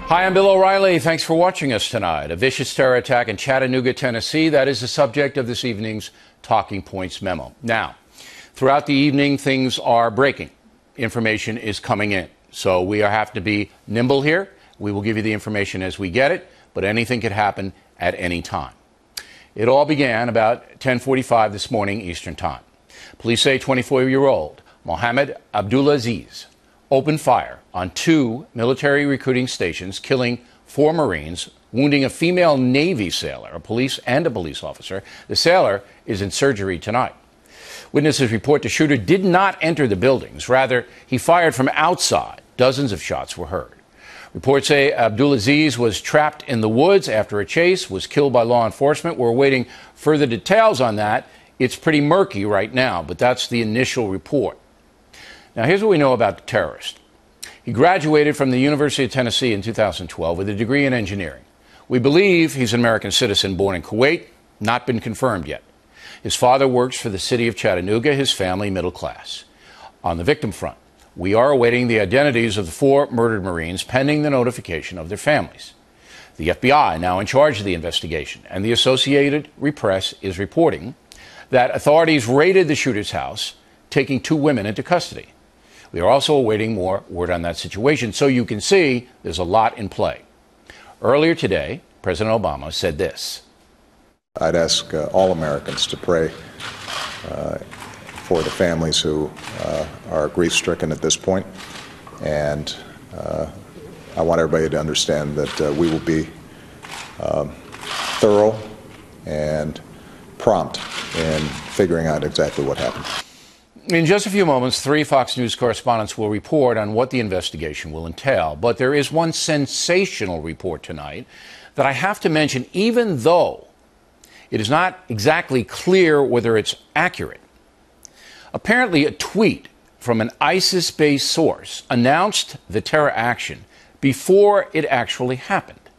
Hi, I'm Bill O'Reilly. Thanks for watching us tonight. A vicious terror attack in Chattanooga, Tennessee. That is the subject of this evening's Talking Points memo. Now, throughout the evening, things are breaking. Information is coming in. So we have to be nimble here. We will give you the information as we get it, but anything could happen at any time. It all began about 10:45 this morning Eastern Time. Police say 24-year-old Mohammed Abdulaziz opened fire on 2 military recruiting stations, killing 4 Marines, wounding a female Navy sailor, a police officer. The sailor is in surgery tonight. Witnesses report the shooter did not enter the buildings. Rather, he fired from outside. Dozens of shots were heard. Reports say Abdulaziz was trapped in the woods after a chase, was killed by law enforcement. We're awaiting further details on that. It's pretty murky right now, but that's the initial report. Now, here's what we know about the terrorist. He graduated from the University of Tennessee in 2012 with a degree in engineering. We believe he's an American citizen born in Kuwait, not been confirmed yet. His father works for the city of Chattanooga, his family middle class. On the victim front, we are awaiting the identities of the 4 murdered Marines pending the notification of their families. The FBI now in charge of the investigation, and the Associated Press is reporting that authorities raided the shooter's house, taking 2 women into custody. We are also awaiting more word on that situation, so you can see there's a lot in play. Earlier today, President Obama said this. I'd ask all Americans to pray for the families who are grief-stricken at this point, and I want everybody to understand that we will be thorough and prompt in figuring out exactly what happened. In just a few moments, 3 Fox News correspondents will report on what the investigation will entail. But there is one sensational report tonight that I have to mention, even though it is not exactly clear whether it's accurate. Apparently, a tweet from an ISIS-based source announced the terror action before it actually happened.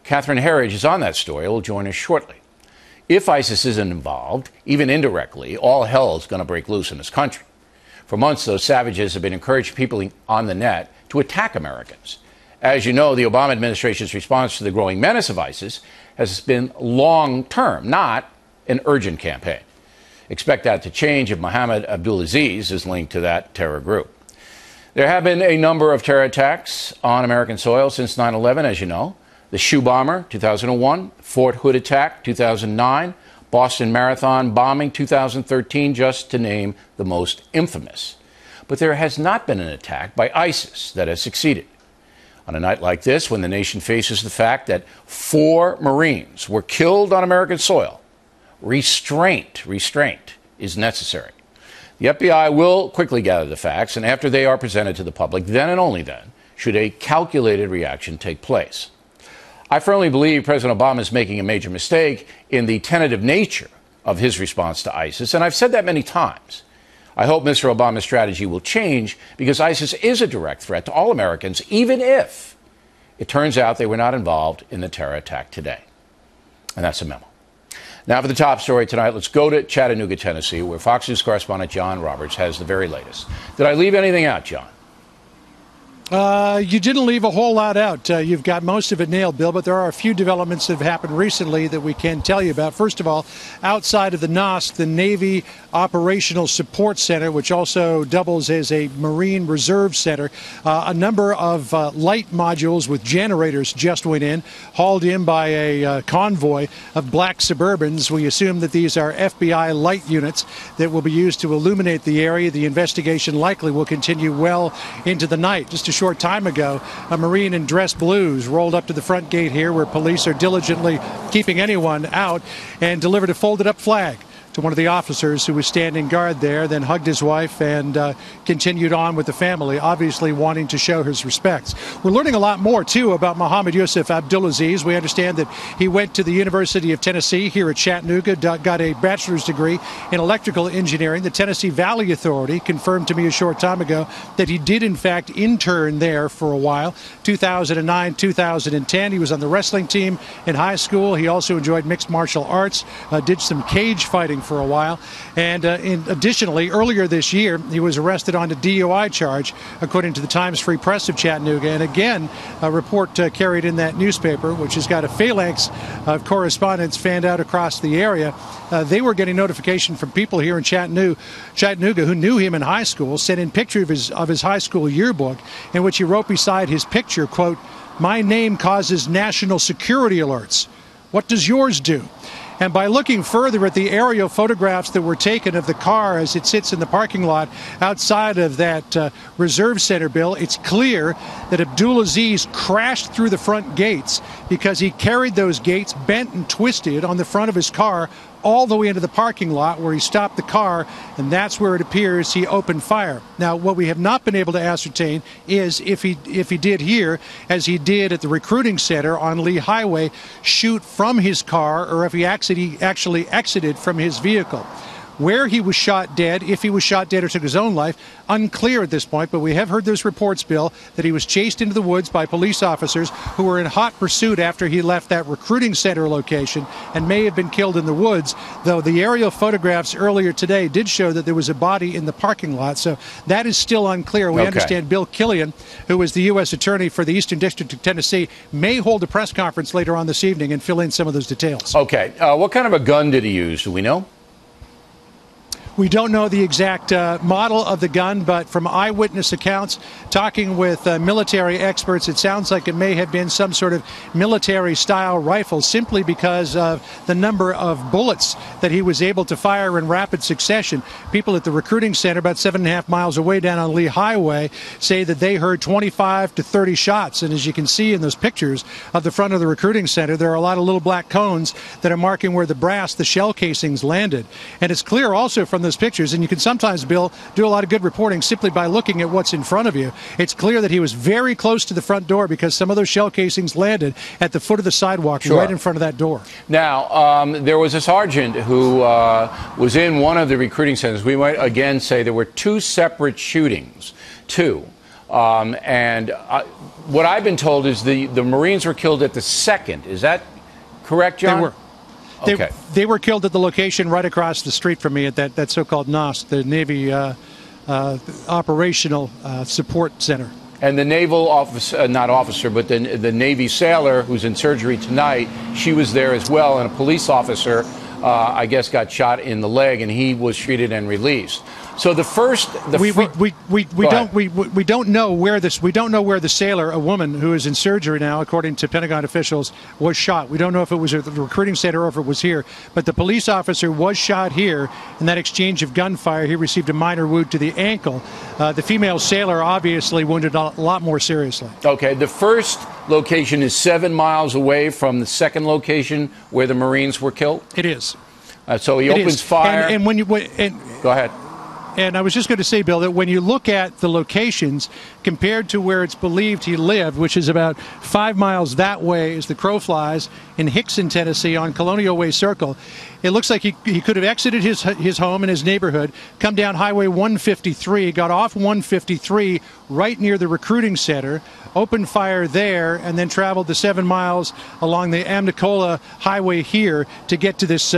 Catherine Herridge is on that story. Will join us shortly. If ISIS isn't involved, even indirectly, all hell is going to break loose in this country. For months, those savages have been encouraging people on the net to attack Americans. As you know, the Obama administration's response to the growing menace of ISIS has been long-term, not an urgent campaign. Expect that to change if Mohammed Abdulaziz is linked to that terror group. There have been a number of terror attacks on American soil since 9/11, as you know. The shoe bomber, 2001, Fort Hood attack, 2009, Boston Marathon bombing, 2013, just to name the most infamous. But there has not been an attack by ISIS that has succeeded. On a night like this, when the nation faces the fact that 4 Marines were killed on American soil, restraint is necessary. The FBI will quickly gather the facts, and after they are presented to the public, then and only then should a calculated reaction take place. I firmly believe President Obama is making a major mistake in the tentative nature of his response to ISIS, and I've said that many times. I hope Mr. Obama's strategy will change because ISIS is a direct threat to all Americans, even if it turns out they were not involved in the terror attack today. And that's a memo. Now for the top story tonight, let's go to Chattanooga, Tennessee, where Fox News correspondent John Roberts has the very latest. Did I leave anything out, John? You didn't leave a whole lot out. You've got most of it nailed, Bill, but there are a few developments that have happened recently that we can tell you about. First of all, outside of the NOSC, the Navy Operational Support Center, which also doubles as a Marine Reserve Center, a number of light modules with generators just went in, hauled in by a convoy of black Suburbans. We assume that these are FBI light units that will be used to illuminate the area. The investigation likely will continue well into the night. Just a short time ago, a Marine in dress blues rolled up to the front gate here where police are diligently keeping anyone out and delivered a folded up flag to one of the officers who was standing guard there, then hugged his wife and continued on with the family, obviously wanting to show his respects. We're learning a lot more, too, about Mohammed Yusuf Abdulaziz. We understand that he went to the University of Tennessee here at Chattanooga, got a bachelor's degree in electrical engineering. The Tennessee Valley Authority confirmed to me a short time ago that he did, in fact, intern there for a while, 2009, 2010. He was on the wrestling team in high school. He also enjoyed mixed martial arts, did some cage fighting for a while. And additionally, earlier this year, he was arrested on a DUI charge, according to the Times Free Press of Chattanooga. And again, a report carried in that newspaper, which has got a phalanx of correspondents fanned out across the area. They were getting notification from people here in Chattanooga who knew him in high school, sent in picture of his high school yearbook, in which he wrote beside his picture, quote, "My name causes national security alerts. What does yours do?" And by looking further at the aerial photographs that were taken of the car as it sits in the parking lot outside of that reserve center, Bill, it's clear that Abdulaziz crashed through the front gates because he carried those gates bent and twisted on the front of his car all the way into the parking lot, where he stopped the car, and that's where it appears he opened fire. Now, what we have not been able to ascertain is if he did here, as he did at the recruiting center on Lee Highway, shoot from his car, or if he actually exited from his vehicle. Where he was shot dead, if he was shot dead or took his own life, unclear at this point, but we have heard those reports, Bill, that he was chased into the woods by police officers who were in hot pursuit after he left that recruiting center location and may have been killed in the woods, though the aerial photographs earlier today did show that there was a body in the parking lot, so that is still unclear. We understand Bill Killian, who is the U.S. Attorney for the Eastern District of Tennessee, may hold a press conference later on this evening and fill in some of those details. Okay. What kind of a gun did he use? Do we know? We don't know the exact model of the gun, but from eyewitness accounts, talking with military experts, it sounds like it may have been some sort of military-style rifle, simply because of the number of bullets that he was able to fire in rapid succession. People at the recruiting center, about 7.5 miles away down on Lee Highway, say that they heard 25 to 30 shots. And as you can see in those pictures of the front of the recruiting center, there are a lot of little black cones that are marking where the shell casings landed. And it's clear also from those pictures, and you can sometimes, Bill, do a lot of good reporting simply by looking at what's in front of you. It's clear that he was very close to the front door because some of those shell casings landed at the foot of the sidewalk, right in front of that door. Now, there was a sergeant who was in one of the recruiting centers. We might again say there were two separate shootings, what I've been told is the Marines were killed at the second. Is that correct, John? They were. Okay. They were killed at the location right across the street from me at that so-called NOSC, the Navy Operational Support Center. And the naval officer, not officer, but the Navy sailor who's in surgery tonight, she was there as well, and a police officer, I guess, got shot in the leg, and he was treated and released. So we don't know where the sailor, a woman who is in surgery now, according to Pentagon officials, was shot. We don't know if it was at the recruiting center or if it was here. But the police officer was shot here in that exchange of gunfire. He received a minor wound to the ankle. The female sailor obviously wounded a lot more seriously. Okay, the first location is 7 miles away from the second location where the Marines were killed? It is. So he opens fire. And when you go ahead. And I was just going to say, Bill, that when you look at the locations compared to where it's believed he lived, which is about 5 miles that way as the crow flies in Hickson, Tennessee, on Colonial Way Circle, it looks like he could have exited his home in his neighborhood, come down Highway 153, got off 153 right near the recruiting center, opened fire there, and then traveled the 7 miles along the Amnicola Highway here to get to this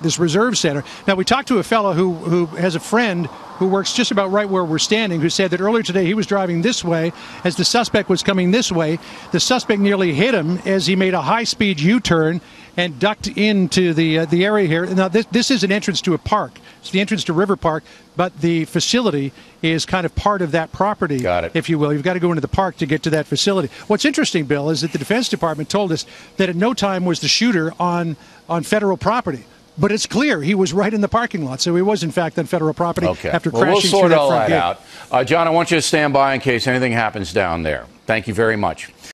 this reserve center. Now, we talked to a fellow who has a friend who works just about right where we're standing, who said that earlier today he was driving this way as the suspect was coming this way. The suspect nearly hit him as he made a high-speed U-turn and ducked into the area here. Now, this is an entrance to a park. It's the entrance to River Park, but the facility is kind of part of that property, if you will. You've got to go into the park to get to that facility. What's interesting, Bill, is that the Defense Department told us that at no time was the shooter on federal property. But it's clear he was right in the parking lot, so he was, in fact, on federal property after crashing through that front gate. We'll sort all that out. John, I want you to stand by in case anything happens down there. Thank you very much.